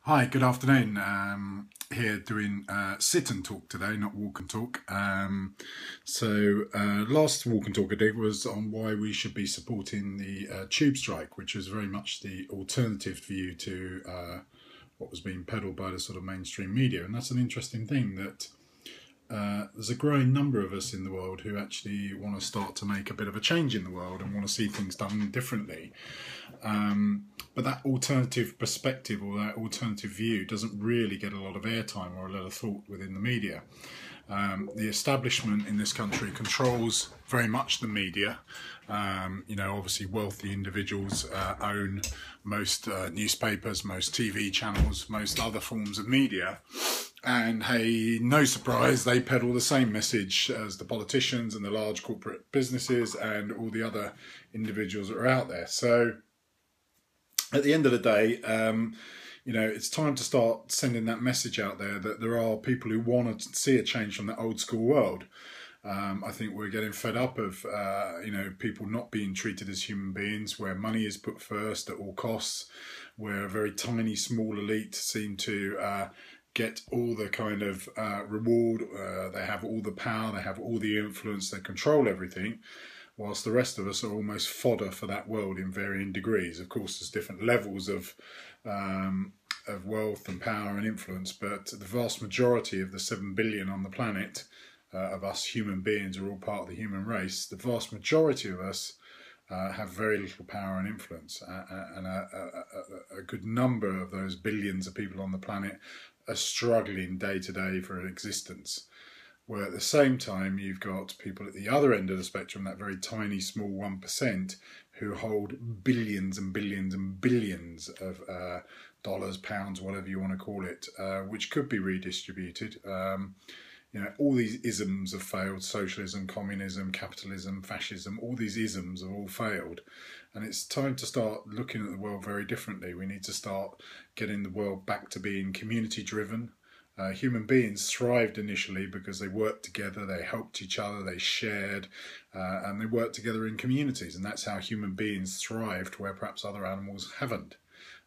Hi, good afternoon. Here doing sit and talk today, not walk and talk. Last walk and talk I did was on why we should be supporting the tube strike, which is very much the alternative view to what was being peddled by the sort of mainstream media. And that's an interesting thing that there's a growing number of us in the world who actually want to start to make a bit of a change in the world and want to see things done differently. But that alternative perspective or that alternative view doesn't really get a lot of airtime or a lot of thought within the media. The establishment in this country controls very much the media. Obviously wealthy individuals own most newspapers, most TV channels, most other forms of media. And hey, no surprise, they peddle the same message as the politicians and the large corporate businesses and all the other individuals that are out there. So at the end of the day, it's time to start sending that message out there that there are people who want to see a change from the old school world. I think we're getting fed up of, people not being treated as human beings, where money is put first at all costs, where a very tiny, small elite seem to get all the kind of reward, they have all the power, they have all the influence, they control everything, whilst the rest of us are almost fodder for that world in varying degrees. Of course, there's different levels of wealth and power and influence, but the vast majority of the 7 billion on the planet of us human beings are all part of the human race. The vast majority of us have very little power and influence, and a good number of those billions of people on the planet are struggling day to day for existence. Where at the same time you've got people at the other end of the spectrum, that very tiny small 1%, who hold billions and billions and billions of dollars, pounds, whatever you want to call it, which could be redistributed. All these isms have failed: socialism, communism, capitalism, fascism. All these isms have all failed, and it's time to start looking at the world very differently. We need to start getting the world back to being community driven. Human beings thrived initially because they worked together, they helped each other, they shared, and they worked together in communities, and that's how human beings thrived where perhaps other animals haven't.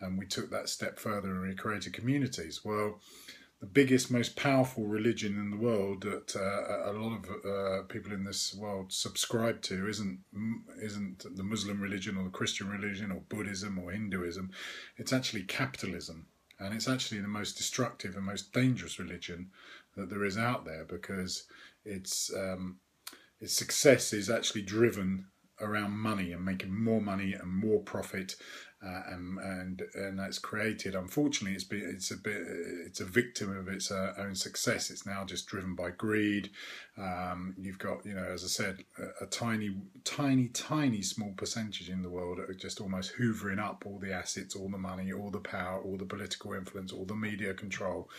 And we took that step further and we created communities. Well, the biggest, most powerful religion in the world that a lot of people in this world subscribe to isn't the Muslim religion or the Christian religion or Buddhism or Hinduism. It's actually capitalism. And it's actually the most destructive and most dangerous religion that there is out there, because its success is actually driven around money and making more money and more profit, and that's created. Unfortunately, it's a victim of its own success. It's now just driven by greed. You've got, as I said, a tiny small percentage in the world that are just almost hoovering up all the assets, all the money, all the power, all the political influence, all the media control,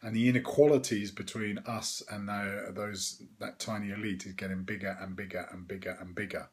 and the inequalities between us and that tiny elite is getting bigger and bigger and bigger and bigger.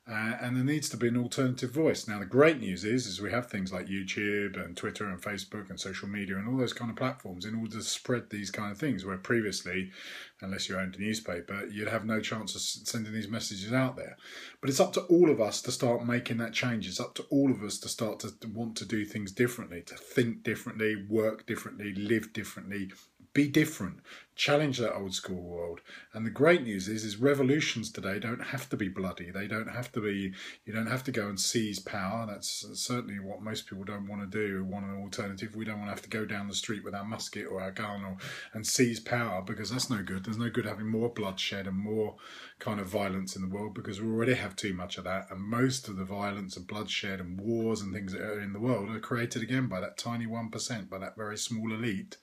And there needs to be an alternative voice. Now, the great news is we have things like YouTube and Twitter and Facebook and social media and all those kind of platforms in order to spread these kind of things, where previously, unless you owned a newspaper, you'd have no chance of sending these messages out there. But it's up to all of us to start making that change. It's up to all of us to start to want to do things differently, to think differently, work differently, live differently, be different, challenge that old school world. And the great news is revolutions today don't have to be bloody. They don't have to be, you don't have to go and seize power. That's certainly what most people don't want to do, want an alternative. We don't want to have to go down the street with our musket or our gun and seize power, because that's no good. There's no good having more bloodshed and more kind of violence in the world, because we already have too much of that. And most of the violence and bloodshed and wars and things that are in the world are created again by that tiny 1%, by that very small elite.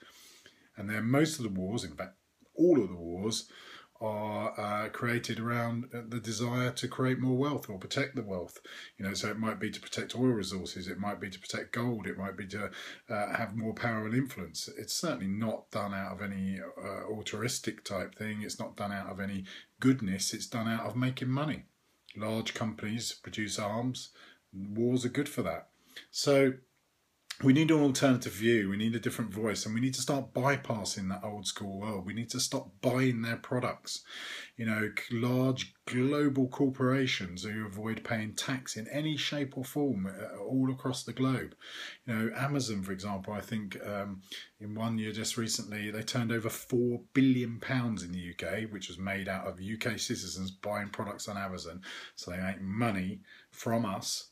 And then most of the wars, in fact, all of the wars, are created around the desire to create more wealth or protect the wealth. So it might be to protect oil resources, it might be to protect gold, it might be to have more power and influence. It's certainly not done out of any altruistic type thing. It's not done out of any goodness. It's done out of making money. Large companies produce arms. Wars are good for that. So We need an alternative view, we need a different voice, and we need to start bypassing that old school world. We need to stop buying their products. You know, large global corporations who avoid paying tax in any shape or form all across the globe. You know, Amazon, for example, I think in one year just recently, they turned over £4 billion in the UK, which was made out of UK citizens buying products on Amazon. So they make money from us.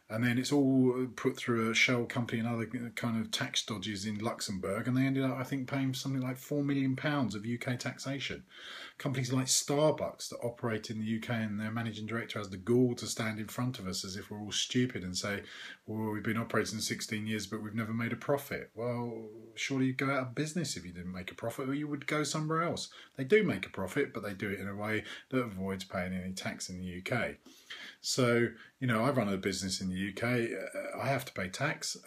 And then it's all put through a shell company and other kind of tax dodges in Luxembourg. And they ended up, I think, paying something like £4 million of UK taxation. Companies like Starbucks that operate in the UK, and their managing director has the gall to stand in front of us as if we're all stupid and say, well, we've been operating 16 years, but we've never made a profit. Well, surely you'd go out of business if you didn't make a profit, or you would go somewhere else. They do make a profit, but they do it in a way that avoids paying any tax in the UK. So, you know, I run a business in the UK. I have to pay tax.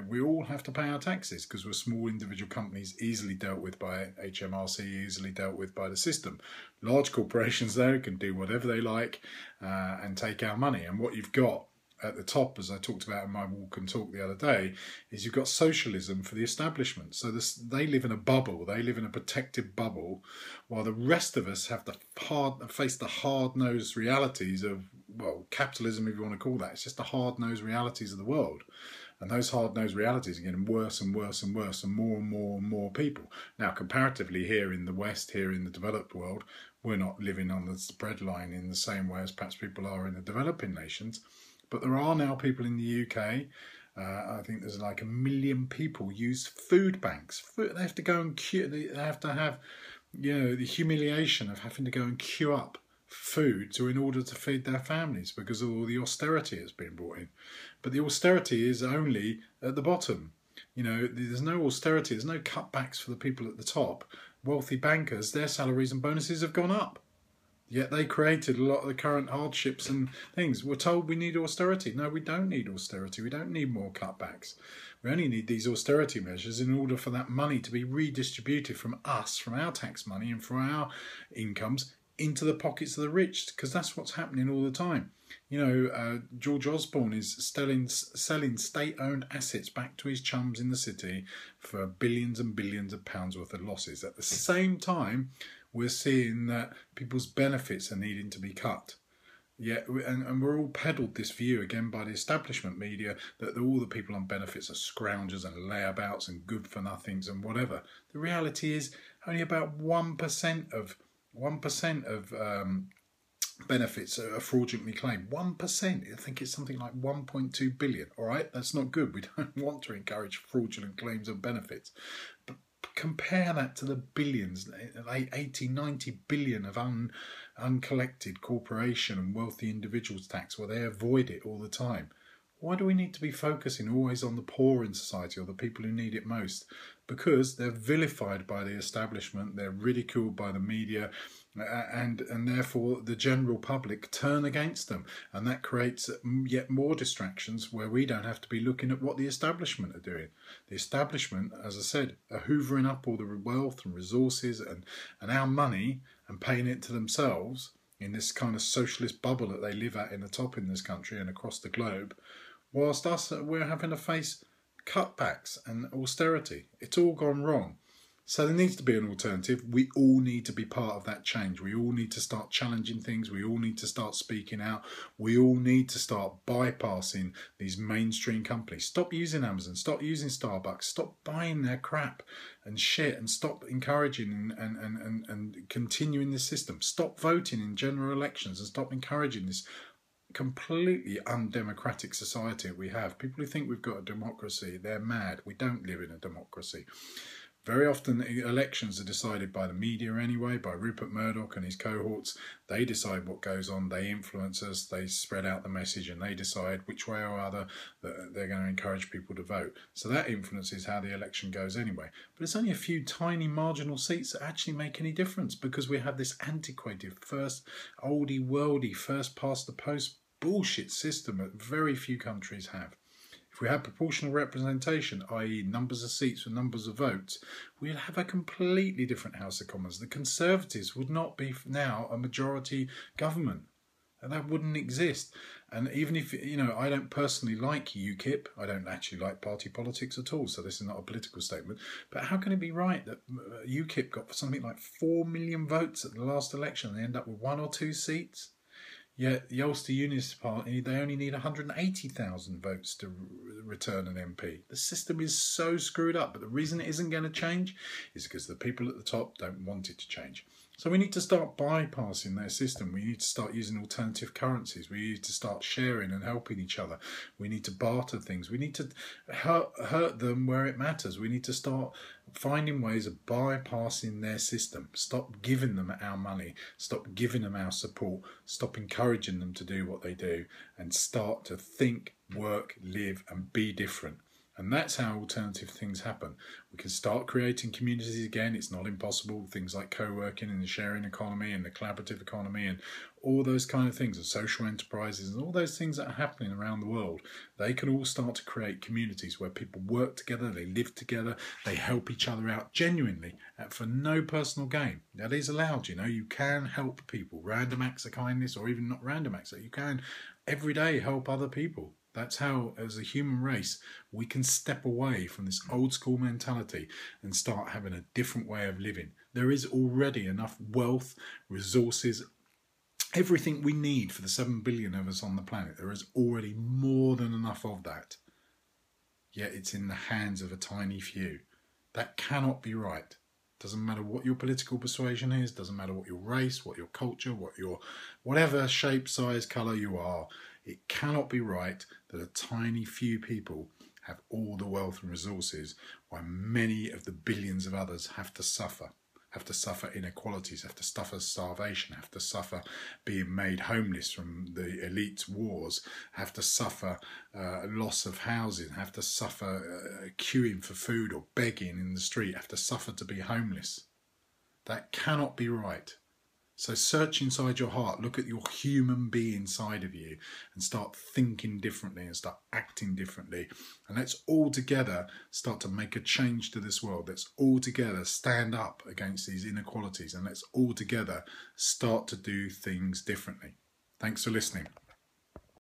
We all have to pay our taxes because we're small individual companies, easily dealt with by HMRC, easily dealt with by the system. Large corporations, though, can do whatever they like and take our money. And what you've got at the top, as I talked about in my walk and talk the other day, is you've got socialism for the establishment. So they live in a bubble, they live in a protected bubble, while the rest of us have to face the hard-nosed realities of, well, capitalism, if you want to call that. It's just the hard-nosed realities of the world. And those hard-nosed realities are getting worse and worse and worse, and more people. Now, comparatively, here in the West, here in the developed world, we're not living on the spread line in the same way as perhaps people are in the developing nations. But there are now people in the UK, I think there's like 1 million people use food banks. They have to go and queue, they have to have, you know, the humiliation of having to go and queue up food in order to feed their families because of all the austerity that's been brought in. But the austerity is only at the bottom. You know, there's no austerity, there's no cutbacks for the people at the top. Wealthy bankers, their salaries and bonuses have gone up. Yet they created a lot of the current hardships and things. We're told we need austerity. No, we don't need austerity. We don't need more cutbacks. We only need these austerity measures in order for that money to be redistributed from us, from our tax money and from our incomes into the pockets of the rich, because that's what's happening all the time. You know, George Osborne is selling state-owned assets back to his chums in the city for billions and billions of pounds worth of losses. At the same time, we're seeing that people's benefits are needing to be cut. Yeah, and we're all peddled this view again by the establishment media that all the people on benefits are scroungers and layabouts and good for nothings and whatever. The reality is only about 1% of benefits are fraudulently claimed. 1%. I think it's something like 1.2 billion. All right, that's not good. We don't want to encourage fraudulent claims of benefits. But compare that to the billions, like 80, 90 billion of uncollected corporation and wealthy individuals tax, where they avoid it all the time. Why do we need to be focusing always on the poor in society or the people who need it most? Because they're vilified by the establishment, they're ridiculed by the media, and therefore the general public turn against them. And that creates yet more distractions where we don't have to be looking at what the establishment are doing. The establishment, as I said, are hoovering up all the wealth and resources and our money and paying it to themselves in this kind of socialist bubble that they live at in the top in this country and across the globe, whilst we're having to face cutbacks and austerity. It's all gone wrong. So there needs to be an alternative. We all need to be part of that change. We all need to start challenging things. We all need to start speaking out. We all need to start bypassing these mainstream companies. Stop using Amazon. Stop using Starbucks. Stop buying their crap and shit, and stop encouraging and continuing this system. Stop voting in general elections and stop encouraging this completely undemocratic society we have. People who think we've got a democracy, they're mad. We don't live in a democracy. Very often elections are decided by the media anyway, by Rupert Murdoch and his cohorts. They decide what goes on, they influence us, they spread out the message, and they decide which way or other that they're going to encourage people to vote. So that influences how the election goes anyway. But it's only a few tiny marginal seats that actually make any difference, because we have this antiquated, first oldie worldy, first past the post bullshit system that very few countries have. If we had proportional representation, i.e. numbers of seats and numbers of votes, we'd have a completely different House of Commons. The Conservatives would not be now a majority government. and that wouldn't exist. And even if, you know, I don't personally like UKIP, I don't actually like party politics at all, so this is not a political statement, but how can it be right that UKIP got something like 4 million votes at the last election and they end up with 1 or 2 seats? Yet the Ulster Unionist Party, they only need 180,000 votes to return an MP. The system is so screwed up, but the reason it isn't going to change is because the people at the top don't want it to change. So we need to start bypassing their system. We need to start using alternative currencies. We need to start sharing and helping each other. We need to barter things. We need to hurt them where it matters. We need to start finding ways of bypassing their system. Stop giving them our money. Stop giving them our support. Stop encouraging them to do what they do, and start to think, work, live and be different. And that's how alternative things happen. We can start creating communities again. It's not impossible. Things like co-working and the sharing economy and the collaborative economy and all those kind of things, and social enterprises and all those things that are happening around the world, they can all start to create communities where people work together, they live together, they help each other out genuinely for no personal gain. That is allowed, you know. You can help people. Random acts of kindness, or even not random acts, you can every day help other people. That's how, as a human race, we can step away from this old school mentality and start having a different way of living. There is already enough wealth, resources, everything we need for the 7 billion of us on the planet. There is already more than enough of that. Yet it's in the hands of a tiny few. That cannot be right. Doesn't matter what your political persuasion is, doesn't matter what your race, what your culture, what your whatever shape, size, colour you are. It cannot be right that a tiny few people have all the wealth and resources while many of the billions of others have to suffer inequalities, have to suffer starvation, have to suffer being made homeless from the elite's wars, have to suffer loss of housing, have to suffer queuing for food or begging in the street, have to suffer to be homeless. That cannot be right. So search inside your heart, look at your human being side of you and start thinking differently and start acting differently. And let's all together start to make a change to this world. Let's all together stand up against these inequalities, and let's all together start to do things differently. Thanks for listening.